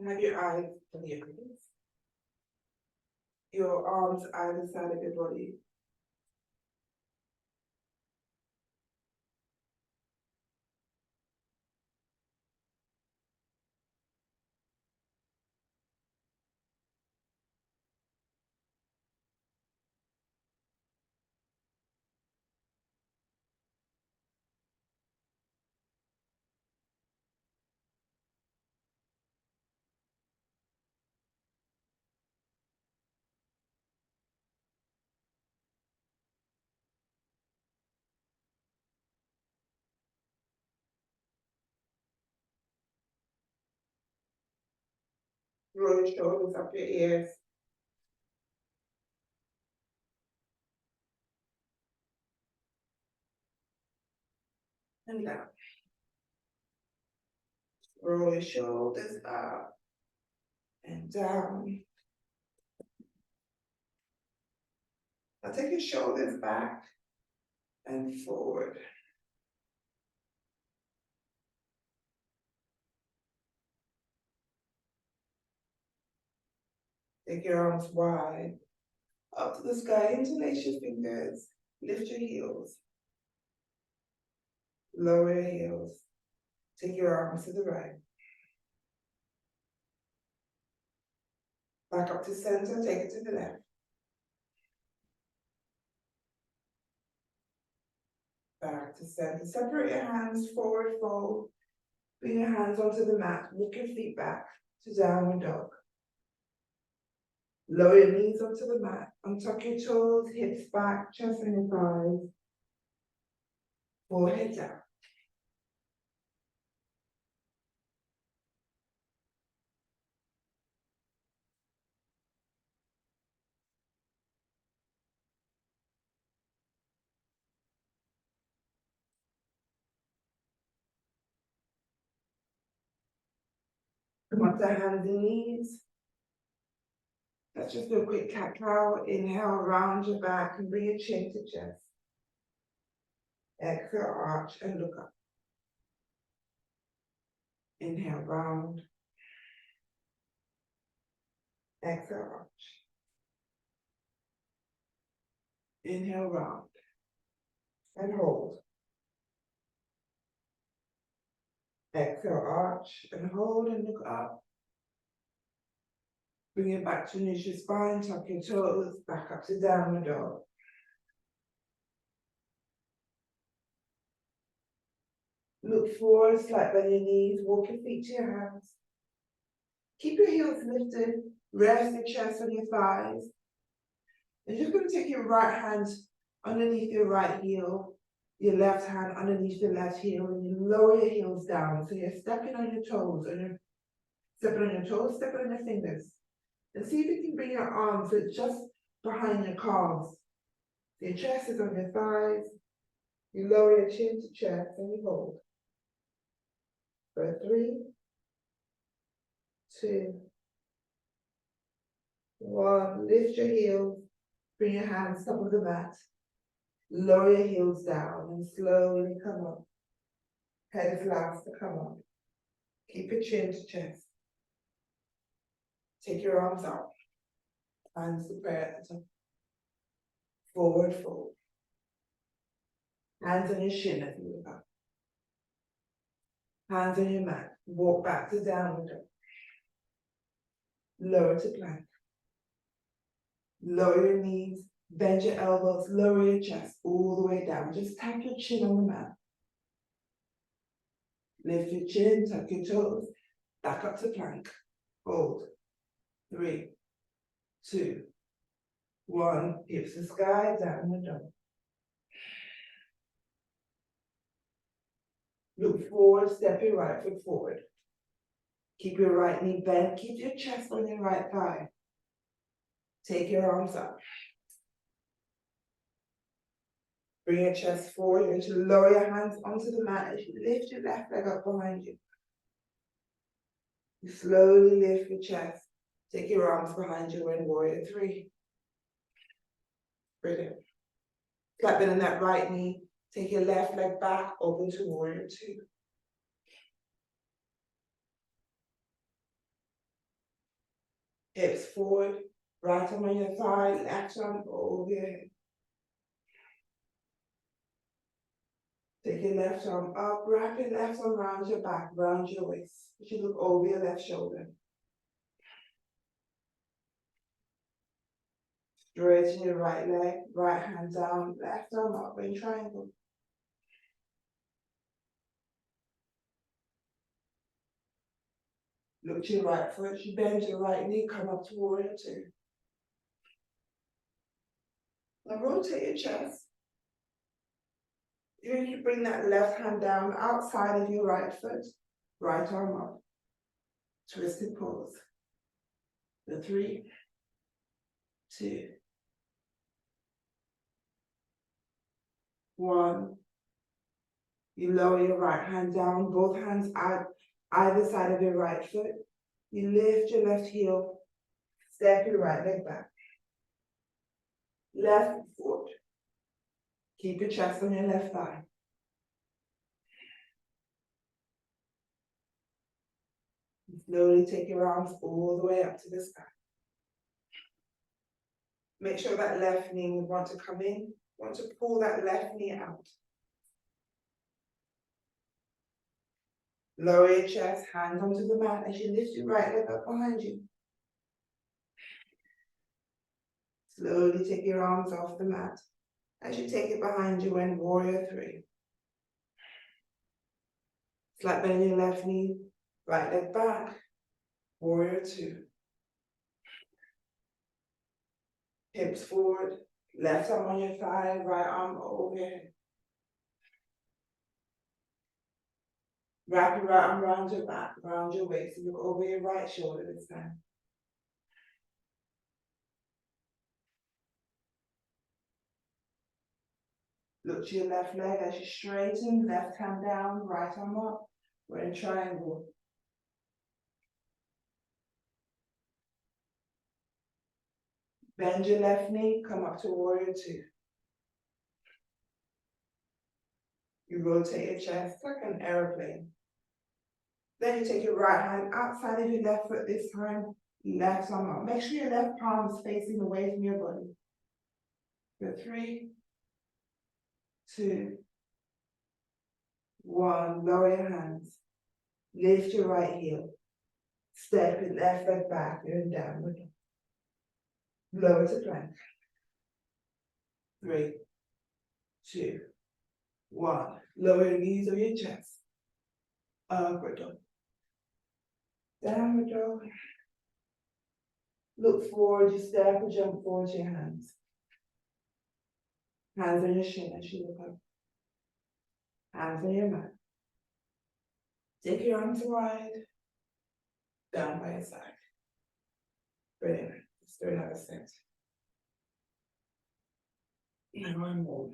Have your eyes on your face. Your arms either side of your body. Roll your shoulders up your ears. And down. Roll your shoulders up and down. Now take your shoulders back and forward. Take your arms wide up to the sky, interlace your fingers, lift your heels, lower your heels. Take your arms to the right. Back up to center, take it to the left. Back to center. Separate your hands, forward fold. Bring your hands onto the mat, walk your feet back to downward dog. Lower your knees onto the mat, untuck your toes, hips back, chest and your thighs. Forehead down. Come up to hands and knees. Let's just do a quick cat cow. Inhale, round your back and bring your chin to chest. Exhale, arch and look up. Inhale, round. Exhale, arch. Inhale, round. And hold. Exhale, arch and hold and look up. Bring it back to neutral spine, tuck your toes, back up to downward dog. Look forward, slide bend your knees, walk your feet to your hands. Keep your heels lifted, rest your chest on your thighs. And you're just going to take your right hand underneath your right heel, your left hand underneath your left heel, and you lower your heels down. So you're stepping on your toes, stepping on your fingers. And see if you can bring your arms just behind your calves. Your chest is on your thighs. You lower your chin to chest and you hold. For 3, 2, 1. Lift your heels. Bring your hands top of the mat. Lower your heels down and slowly come up. Head is last to come up. Keep your chin to chest. Take your arms out. Hands to prayer at the top. Forward fold. Hands on your shin as you look up. Hands on your mat. Walk back to downward dog. Lower to plank. Lower your knees. Bend your elbows. Lower your chest all the way down. Just tap your chin on the mat. Lift your chin, tuck your toes. Back up to plank. Hold. 3, 2, 1. Hips to sky, downward dog. Look forward, step your right foot forward. Keep your right knee bent, keep your chest on your right thigh. Take your arms up. Bring your chest forward. You're going to lower your hands onto the mat as you lift your left leg up behind you. You slowly lift your chest. Take your arms behind you in warrior 3. Brilliant. Slap in that right knee. Take your left leg back, open to warrior 2. Hips forward, right arm on your thigh, left arm over your head. Take your left arm up, wrap your left arm around your back, round your waist. You should look over your left shoulder. Straighten your right leg, right hand down, left arm up in triangle. Look to your right foot, you bend your right knee, come up to warrior two. Now rotate your chest. You need to bring that left hand down outside of your right foot, right arm up. Twisted pose. The 3, 2, 1. You lower your right hand down, both hands out either side of your right foot. You lift your left heel, step your right leg back. Left foot. Keep your chest on your left thigh. Slowly take your arms all the way up to the sky. Make sure that left knee will want to come in, want to pull that left knee out. Lower your chest, hand onto the mat as you lift your right leg up behind you. Slowly take your arms off the mat as you take it behind you in warrior 3. Flat bend your left knee, right leg back, warrior 2. Hips forward, left arm on your thigh, right arm over your head. Wrap your right arm around your back, around your waist, and look over your right shoulder this time. Look to your left leg as you straighten, left hand down, right arm up. We're in triangle. Bend your left knee, come up to warrior 2. You rotate your chest like an airplane. Then you take your right hand outside of your left foot this time, left arm up. Make sure your left palm is facing away from your body. For 3, 2, 1. Lower your hands. Lift your right heel. Step your left leg back and downward. Lower to plank. 3, 2, 1. Lower your knees or your chest. Upward dog. Downward dog. Look forward, you step or jump forward to your hands. Hands on your shin as you look up. Hands on your mat. Take your arms wide. Down by your side. Brilliant. Let's do another set. And one more.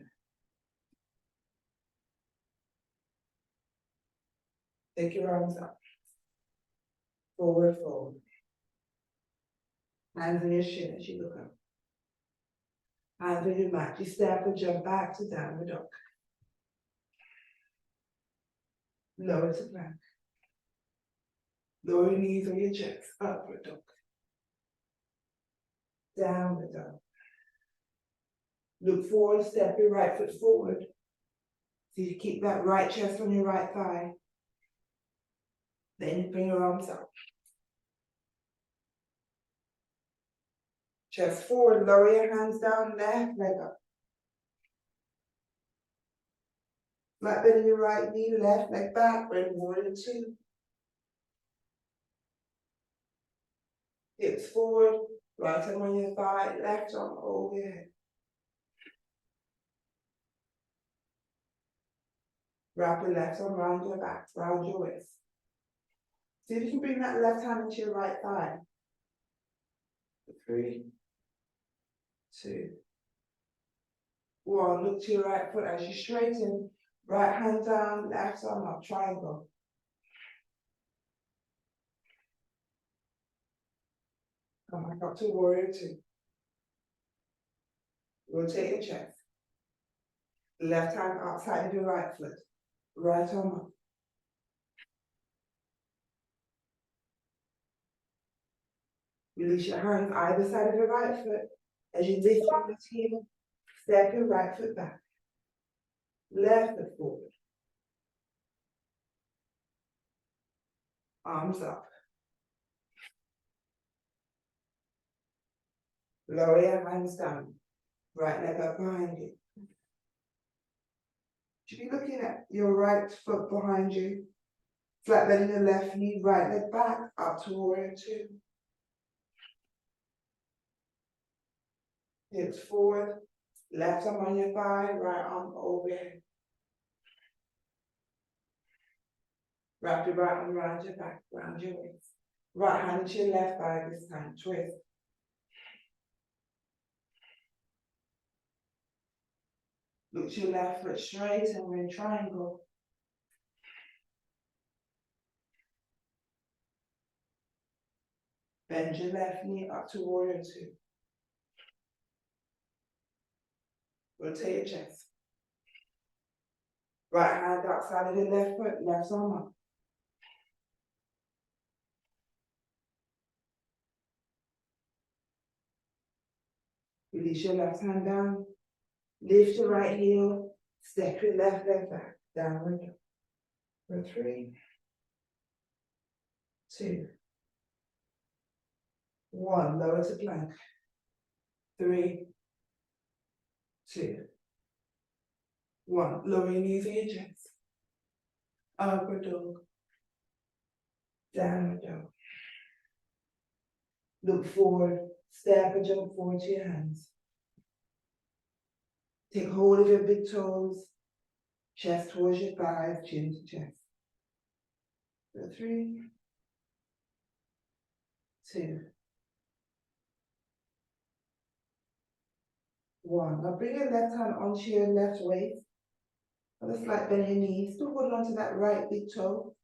Take your arms up. Forward fold. Hands on your shin as you look up. Hands on your mat. You step or jump back to downward dog. Lower to plank. Lower your knees or your chest. Upward dog. Downward dog. Look forward, step your right foot forward. So you keep that right chest on your right thigh. Then you bring your arms up. Chest forward, lower your hands down, left leg up. Flat bend your right knee, left leg back, bring warrior 2. Hips forward, right arm on your thigh, left arm over your head. Wrap your left arm around your back, round your waist. See if you can bring that left hand into your right thigh. 3, 2, 1. Look to your right foot as you straighten. Right hand down, left arm up, triangle. Come back up to warrior 2. Rotate your chest. Left hand outside of your right foot. Right arm up. Release your hands either side of your right foot. As you lift your left heel, step your right foot back. Left foot forward. Arms up. Lower your hands down. Right leg up behind you. You should be looking at your right foot behind you. Flat bending the left knee, right leg back, up to warrior two. Hips forward, left arm on your thigh, right arm overhead. Wrap your right arm around your back, round your waist. Right hand to your left thigh this time, twist. Look to your left foot straight and we're in triangle. Bend your left knee up to warrior two. Rotate your chest. Right hand outside of your left foot, left arm up. Release your left hand down. Lift your right heel. Step your left leg back. Downward dog. For 3, 2, 1. Lower to plank. 3, 2, 1. Lower your knees to your chest. Upward dog. Downward dog. Look forward. Step and jump forward to your hands. Take hold of your big toes. Chest towards your thighs, chin to chest. For 3, 2, 1. Now bring your left hand onto your left waist. On a slight bend in your knees. Still hold on to that right big toe.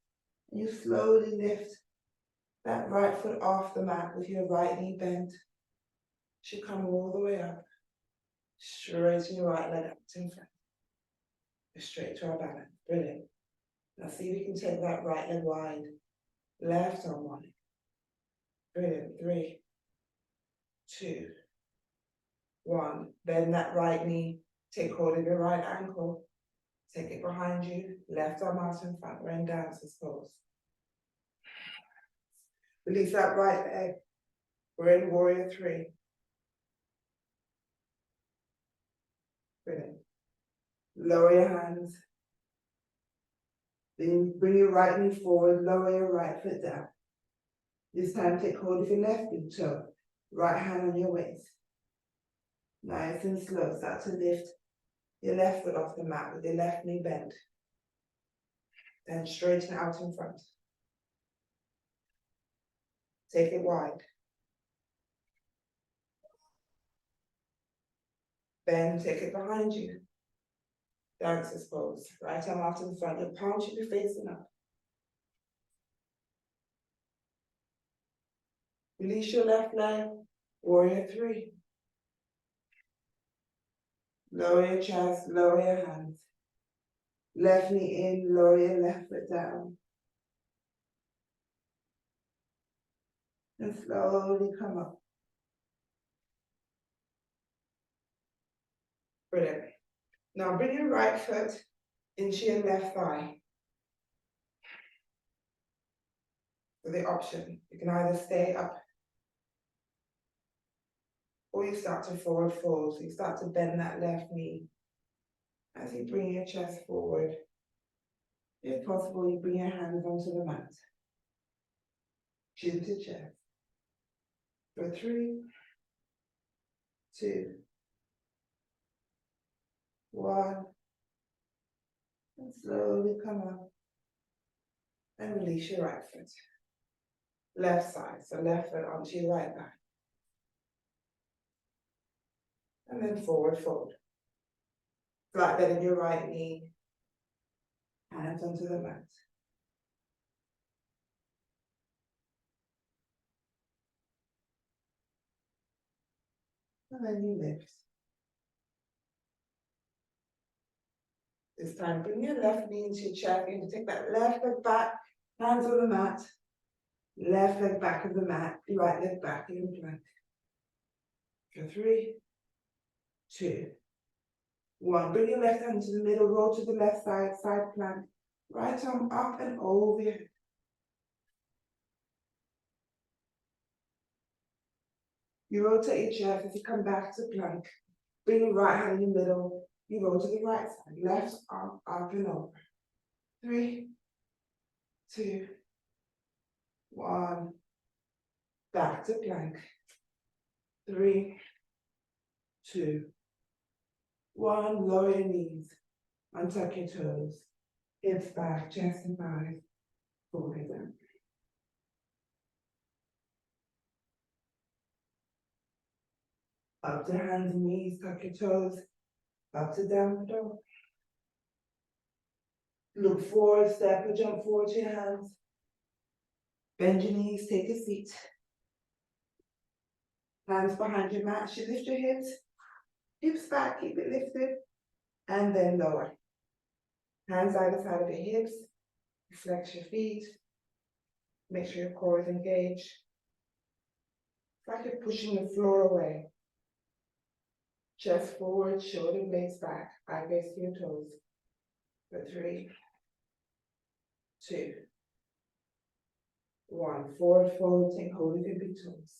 And you slowly lift that right foot off the mat with your right knee bent. Should come all the way up. Straighten your right leg up in front. Straight to our balance. Brilliant. Now see if you can take that right leg wide. Left arm wide. Brilliant. 3, 2, 1. Bend that right knee. Take hold of your right ankle. Take it behind you. Left arm out in front. Rain down to pose. Release that right leg. We're in warrior 3. Brilliant. Lower your hands. Then bring your right knee forward, lower your right foot down. This time take hold of your left big toe. Right hand on your waist. Nice and slow. Start to lift your left foot off the mat with your left knee bent. Then straighten out in front. Take it wide. Bend, take it behind you. Dancer's pose. Right arm out in front. Your palm should be facing up. Release your left leg. Warrior 3. Lower your chest, lower your hands. Left knee in, lower your left foot down. And slowly come up. Brilliant. Now bring your right foot into your left thigh. For the option, you can either stay up or you start to forward fold. So you start to bend that left knee as you bring your chest forward. If possible, you bring your hands onto the mat. Chin to chest. For 3, 2, 1. And slowly come up. And release your right foot. Left side, so left foot onto your right back. And then forward fold. Flat bend in your right knee. Hands onto the mat. And then you lift. This time, bring your left knee into your chest. You're going to take that left leg back, hands on the mat. Left leg back of the mat, right leg back in the plank. For 3, 2, 1. Bring your left hand to the middle, roll to the left side, side plank. Right arm up and over your head. You rotate your chest as you come back to plank. Bring your right hand in the middle. You roll to the right side, left arm up and over. 3, 2, 1. Back to plank. 3, 2, 1. Lower your knees. Untuck your toes. Hips back, chest and thighs. Forward down. Up to hands and knees, tuck your toes. Up to downward dog. Look forward, step or jump forward to your hands. Bend your knees, take a seat. Hands behind your mat, you lift your hips. Hips back, keep it lifted. And then lower. Hands either side of your hips. Flex your feet. Make sure your core is engaged. It's like you're pushing the floor away. Chest forward, shoulder blades back, eye gaze to your toes. For 3, 2, 1. Forward fold, take hold of your big toes.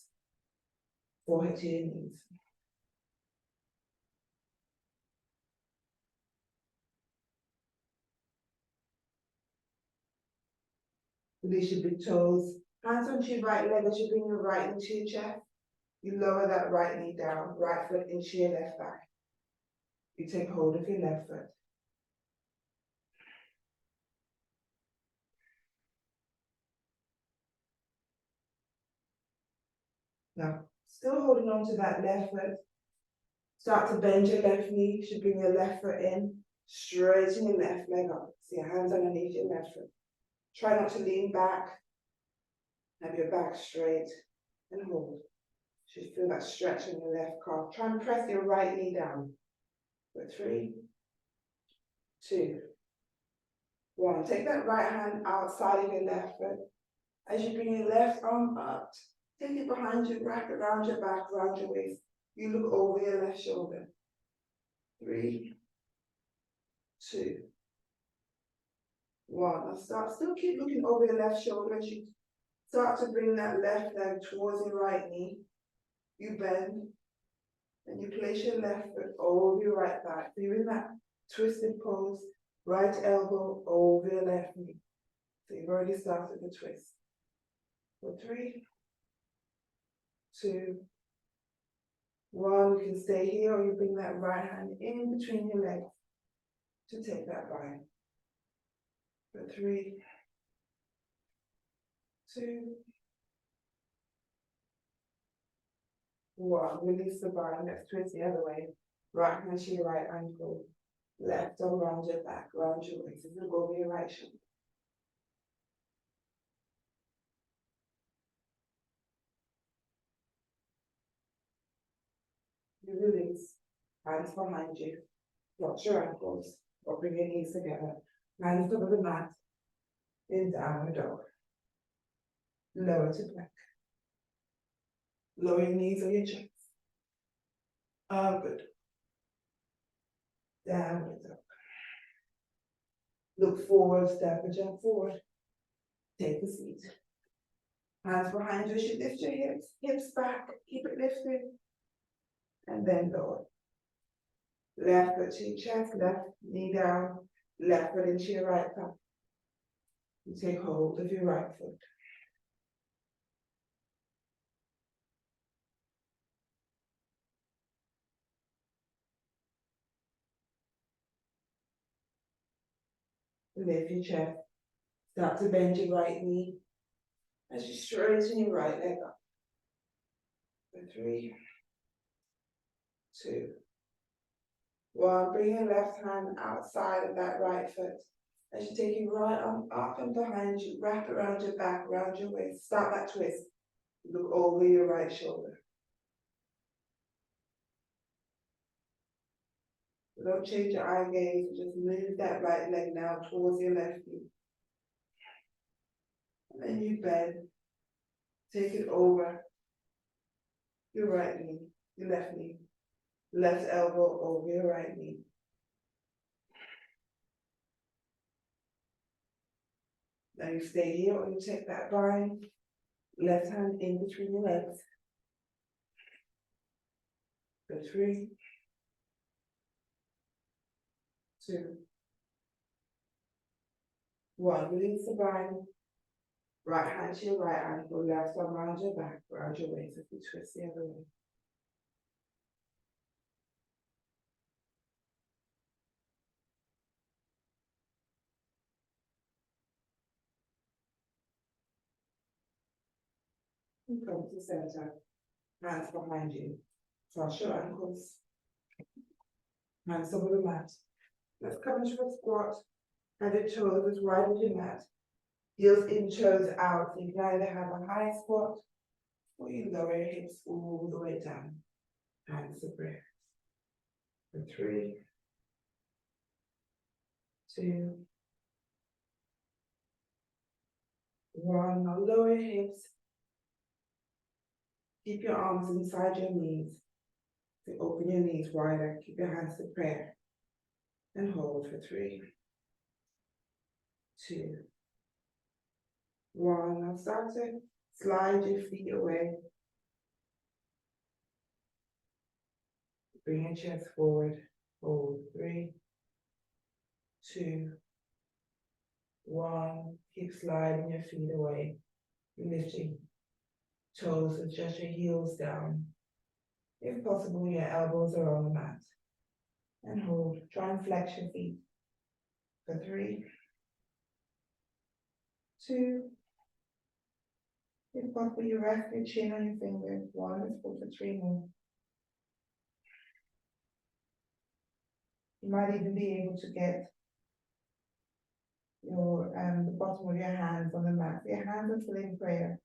Forehead to your knees. Release your big toes. Hands onto your right leg as you bring your right into your chest. You lower that right knee down, right foot into your left thigh. You take hold of your left foot. Now, still holding on to that left foot. Start to bend your left knee. You should bring your left foot in. Straighten your left leg up. See your hands underneath your left foot. Try not to lean back. Have your back straight and hold. You should feel that stretch in your left calf. Try and press your right knee down. For 3, 2, 1. Take that right hand outside of your left foot. As you bring your left arm up, take it behind you, wrap it around your back, around your waist. You look over your left shoulder. 3, 2, 1. Now still keep looking over your left shoulder as you start to bring that left leg towards your right knee. You bend and you place your left foot over your right thigh. So you're in that twisted pose, right elbow over your left knee. So you've already started the twist. For 3, 2, 1. You can stay here or you bring that right hand in between your legs to take that bind. For 3, 2, 1. Release the bind. Let's twist the other way. Right hand to your right ankle. Left arm around your back, around your waist. Look over your right shoulder. You release. Hands behind you. Watch your ankles. Or bring your knees together. Hands over the mat. In downward dog. Lower to plank. Lower your knees or your chest. Good. Downward dog. Look forward, step or jump forward. Take a seat. Hands behind you, you lift your hips, hips back, keep it lifted. And then lower. Left foot to your chest, left knee down, left foot into your right thigh. You take hold of your right foot. Lift your chest. Start to bend your right knee as you straighten your right leg up. For 3, 2, 1. Bring your left hand outside of that right foot. As you take your right arm up and behind you, wrap it around your back, around your waist. Start that twist. Look over your right shoulder. Don't change your eye gaze, just move that right leg now towards your left knee. And then you bend take it over your right knee, your left knee, left elbow over your right knee. Now you stay here or you take that bind, left hand in between your legs. For 3, 2, 1. Release the bind. Right hand to your right ankle, left arm around your back, around your waist as you twist the other way. And come to center. Hands behind you. Cross your ankles. Hands over the mat. Let's come into a squat. Head and toes as wide as your mat. Heels in, toes out. You can either have a high squat or you lower your hips all the way down. Hands to breath. For 3, 2, 1. Now lower your hips. Keep your arms inside your knees. So open your knees wider. Keep your hands to prayer. And hold for 3, 2, 1. Now start to slide your feet away. Bring your chest forward. Hold 3, 2, 1. Keep sliding your feet away. Lifting toes with just your heels down. If possible, your elbows are on the mat. And hold. Try and flex your feet. For 3, 2. If possible, you rest your chin on your fingers. 1. Let's go for 3 more. You might even be able to get your the bottom of your hands on the mat. Your hands are still in prayer.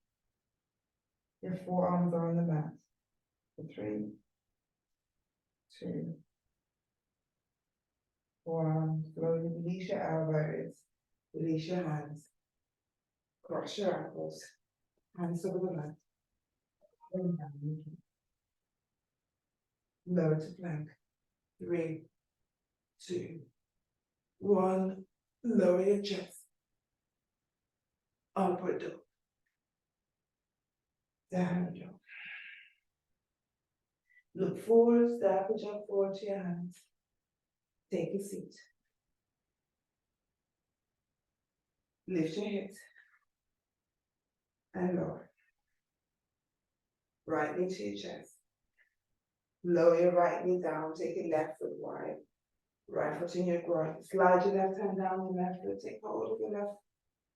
Your forearms are on the mat. For 3, 2, 1. Slowly release your elbows. Release your hands. Cross your ankles. Hands over the mat. Lower to plank. 3, 2, 1. Lower your chest. Upward dog. Down dog. Look forward, step or jump forward to your hands. Take a seat. Lift your hips. And lower. Right knee to your chest. Lower your right knee down. Take your left foot wide. Right foot in your groin. Slide your left hand down your left foot. Take hold of your left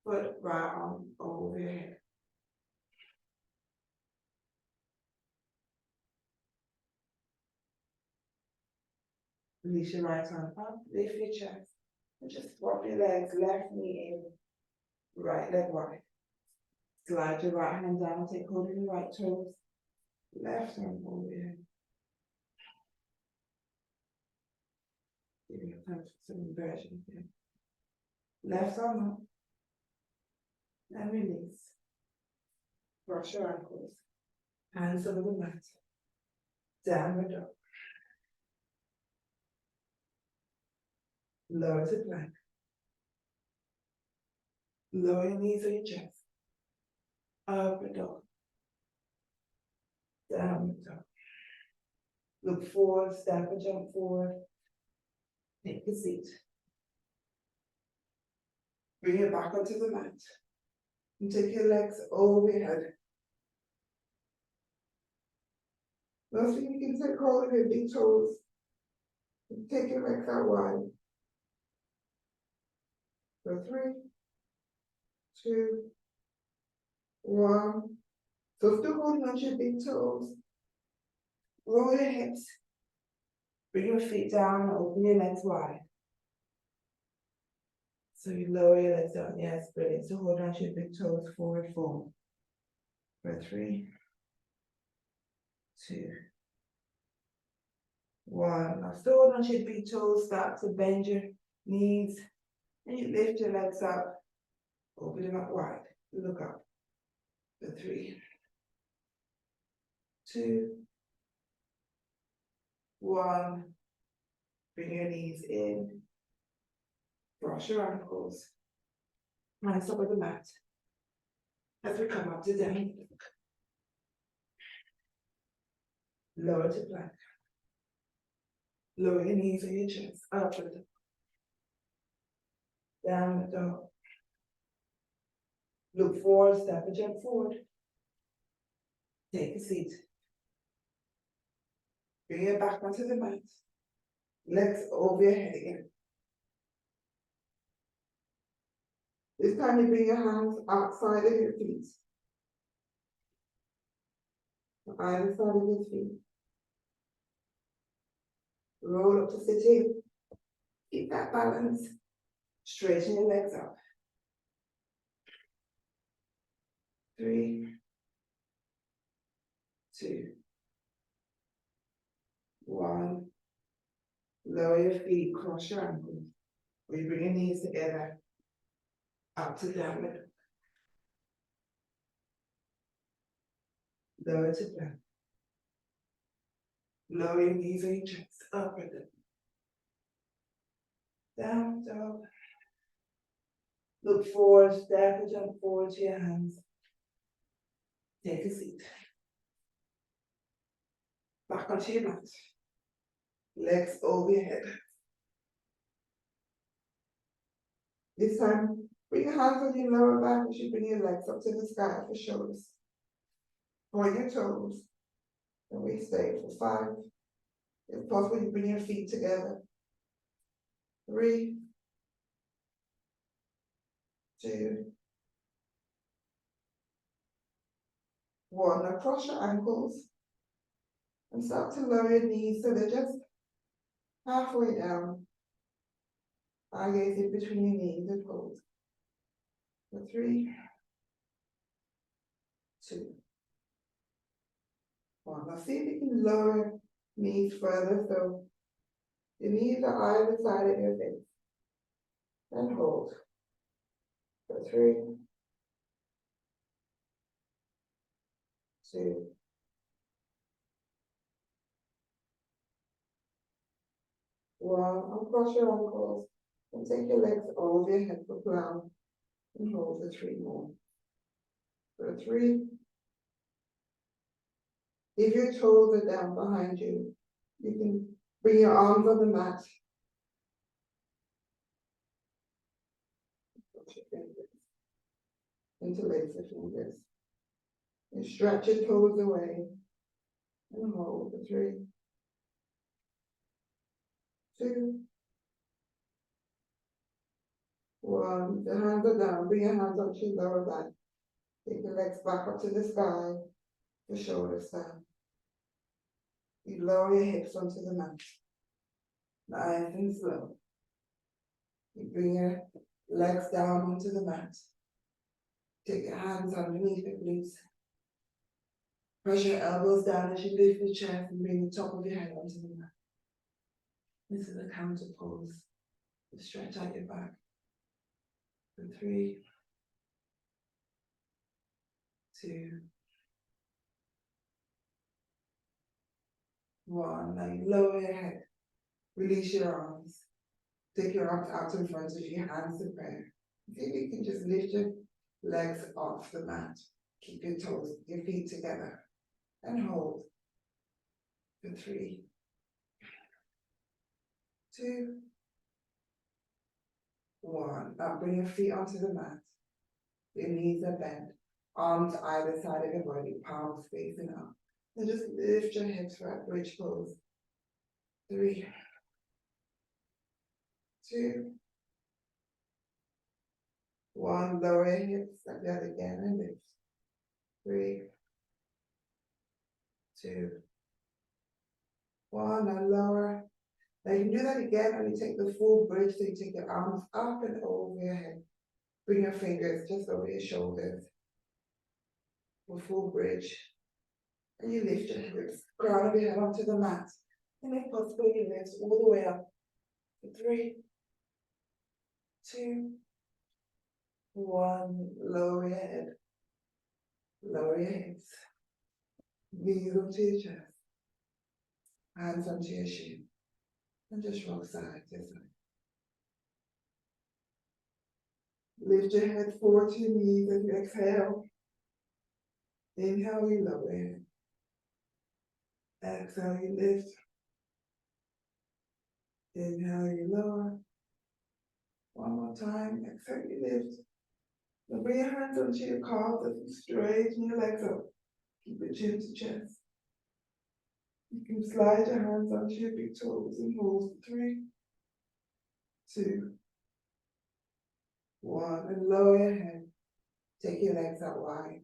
foot. Right arm over your head. Release your right arm up. Lift your chest. And just swap your legs. Left knee in. Right leg wide. Slide your right hand down. Take hold of your right toes. Left arm over your head. Give you time for some inversion here. Left arm up. And release. Cross your ankles. Hands over the mat. Downward dog. Lower to plank. Lower your knees on your chest. Upward dog. Downward dog. Look forward, step or jump forward. Take a seat. Bring it back onto the mat. And take your legs over your head. Last thing you can take hold of your big toes. And take your legs out wide. For 3, 2, 1. So still holding onto your big toes. Roll your hips. Bring your feet down and open your legs wide. So you lower your legs down. Yes, brilliant. So hold on to your big toes, forward fold. For 3, 2, 1. Now still hold on to your big toes. Start to bend your knees. And you lift your legs up. Open them up wide. Look up. For 3, 2, 1. Bring your knees in. Cross your ankles. Hands up on the mat. As we come up to down. Lower to plank. Lower your knees and your chest. Up and down and dog. Look forward, step and jump forward. Take a seat. Bring your back onto the mat. Legs over your head again. This time you bring your hands outside of your feet. Either side of your feet. Roll up to sitting. Keep that balance. Straighten your legs up. 3, 2, 1. Lower your feet, cross your ankles. We bring your knees together. Up to downward. Lower to plank. Lower your knees and your chest. Up and down, dog. Look forward, step and jump forward to your hands. Take a seat. Back onto your mat. Legs over your head. This time, bring your hands on your lower back as you bring your legs up to the sky for shoulders. Point your toes. And we stay for 5. If possible, you bring your feet together. 3, 2, 1. Now cross your ankles and start to lower your knees so they're just halfway down. Eye gaze in between your knees and hold. For 3, 2, 1. Now see if you can lower knees further so your knees are either side of your face. And hold. For 3, 2, 1. Uncross your ankles and take your legs over your head for plow. And hold for 3 more. For 3. If your toes are down behind you, you can bring your arms on the mat. Put your fingers. Interlace your fingers. And stretch your toes away. And hold for 3, 2, 1. The hands are down. Bring your hands onto your lower back. Take your legs back up to the sky. The shoulders down. You lower your hips onto the mat. Nice and slow. You bring your legs down onto the mat. Take your hands underneath your glutes. Press your elbows down as you lift your chest and bring the top of your head onto the mat. This is a counter pose. Stretch out your back. For 3, 2, 1. Now you lower your head. Release your arms. Take your arms out in front of you, hands to prayer. See if you can just lift your legs off the mat. Keep your toes, your feet together. And hold. For 3, 2, 1. Now bring your feet onto the mat. Your knees are bent. Arms either side of your body, palms facing up. And just lift your hips for that bridge pose. 3, 2, 1. Lower your hips like that again and lift. 3, 2, 1. And lower. Now you can do that again and you take the full bridge, so you take your arms up and over your head. Bring your fingers just over your shoulders. For full bridge. And you lift your hips, crown of your head onto the mat. And if possible, you lift all the way up. For 3, 2, 1. Lower your head. Lower your hips. Knees onto your chest, hands onto your shin, and just rock side to side. Lift your head forward to your knees as you exhale. Inhale, you lower it. Exhale, you lift. Inhale, you lower. One more time. Exhale, you lift. Now bring your hands onto your calves as you straighten your legs up. Keep it chin to chest. You can slide your hands onto your big toes and hold for 3, 2, 1, and lower your head. Take your legs out wide.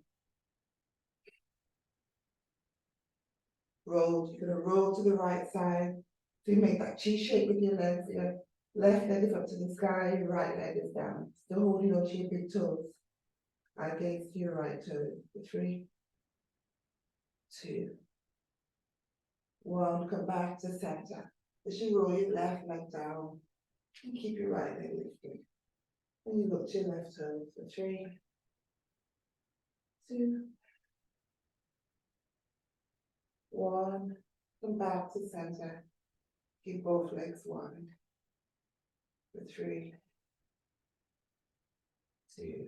Roll. You're gonna roll to the right side. So you make that T shape with your legs. Your left leg is up to the sky, your right leg is down. Still holding on to your big toes. Eye gaze to your right toe. For 3, 2, 1. Come back to center. As you roll your left leg down, and keep your right leg lifted. And you look to your left toe. For 3, 2, 1. Come back to center. Keep both legs wide. For 3, 2,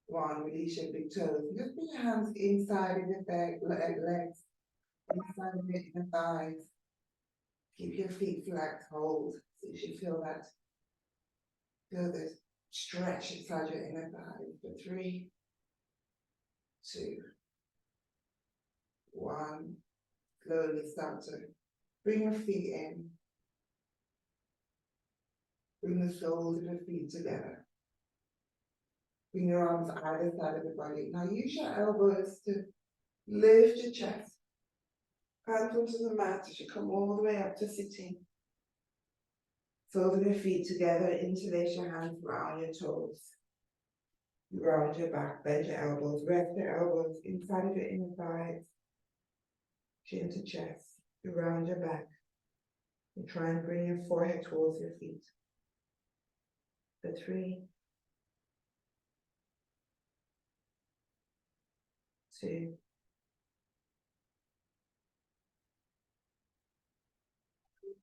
1. Release your big toes. Just put your hands inside of your legs, inside of your inner thighs. Keep your feet flat, hold. So you should feel the stretch inside your inner thighs. For 3, 2, 1. Slowly start to bring your feet in. Bring the soles of your feet together. Bring your arms either side of the body. Now use your elbows to lift your chest. Hands onto the mat as you come all the way up to sitting. Fold your feet together, interlace your hands round your toes. Round your back, bend your elbows, rest your elbows inside of your inner thighs. Chin to chest, around your back. And try and bring your forehead towards your feet. For 3, 2, 1.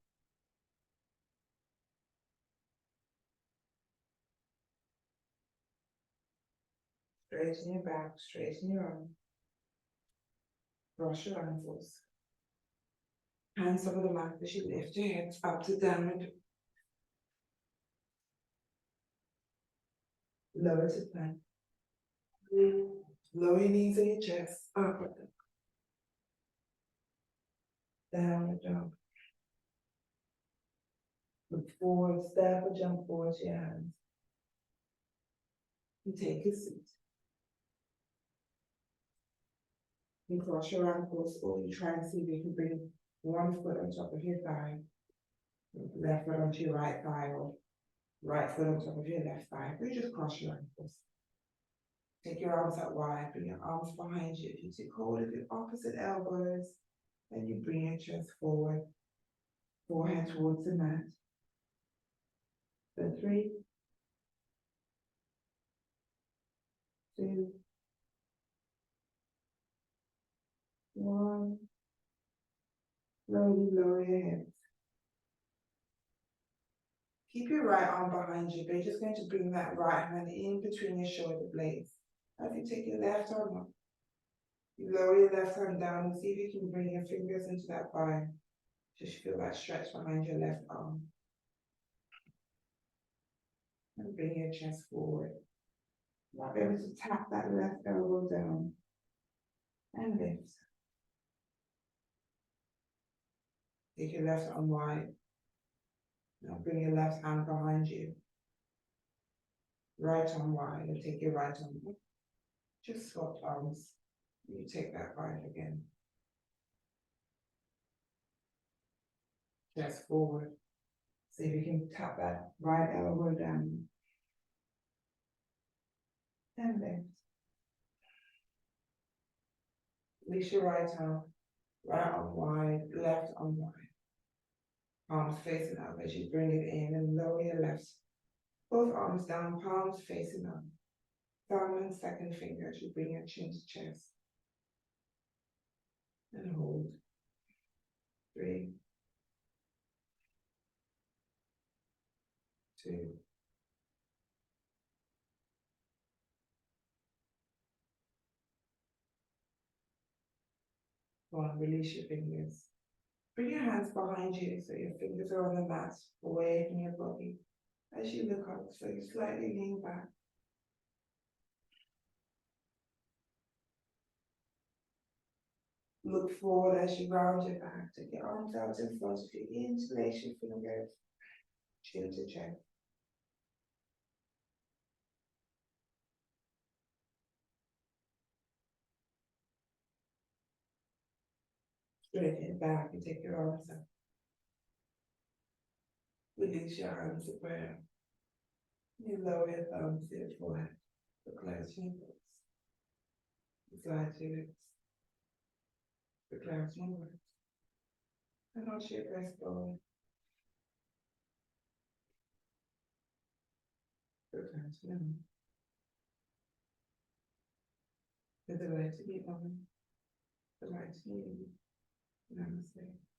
Straighten your back, straighten your arms. Cross your ankles. Hands over the mat as you lift your head up to downward. Lower to plank. Lower your knees and your chest. Upward. Downward dog. Look forward, step or jump forward to your hands. And take a seat. You cross your ankles or you try and see if you can bring one foot on top of your thigh. Left foot onto your right thigh or right foot on top of your left thigh. Or you just cross your ankles. Take your arms out wide, bring your arms behind you. You take hold of your opposite elbows and you bring your chest forward. Forehead towards the mat. For 3, 2, 1. Slowly lower your hips. Keep your right arm behind you, but you're just going to bring that right hand in between your shoulder blades. As you take your left arm up, you lower your left hand down and see if you can bring your fingers into that bind. Just feel that stretch behind your left arm. And bring your chest forward. Now be able to tap that left elbow down. And lift. Take your left arm wide. Now bring your left hand behind you. Right arm wide and take your right arm up. Just swap arms. You take that wide again. Chest forward. See if you can tap that right elbow down. And lift. Release your right arm wide, left arm wide. Palms facing up as you bring it in and lower your left. Both arms down, palms facing up. Thumb and second finger as you bring your chin to chest. and hold. 3, 2, 1. Release your fingers. Bring your hands behind you so your fingers are on the mat, away from your body. As you look up, so you slightly lean back. Look forward as you round your back. Take your arms out in front of you. Interlace your fingers, chin to chest. Straighten it back and take your arms up. Release your hands to prayer. You lower your thumbs to your forehead. Close your lips. Slide your lips. Close your lips. And watch your breath going. Close your lips. With the right to be on, the right to be. Namaste.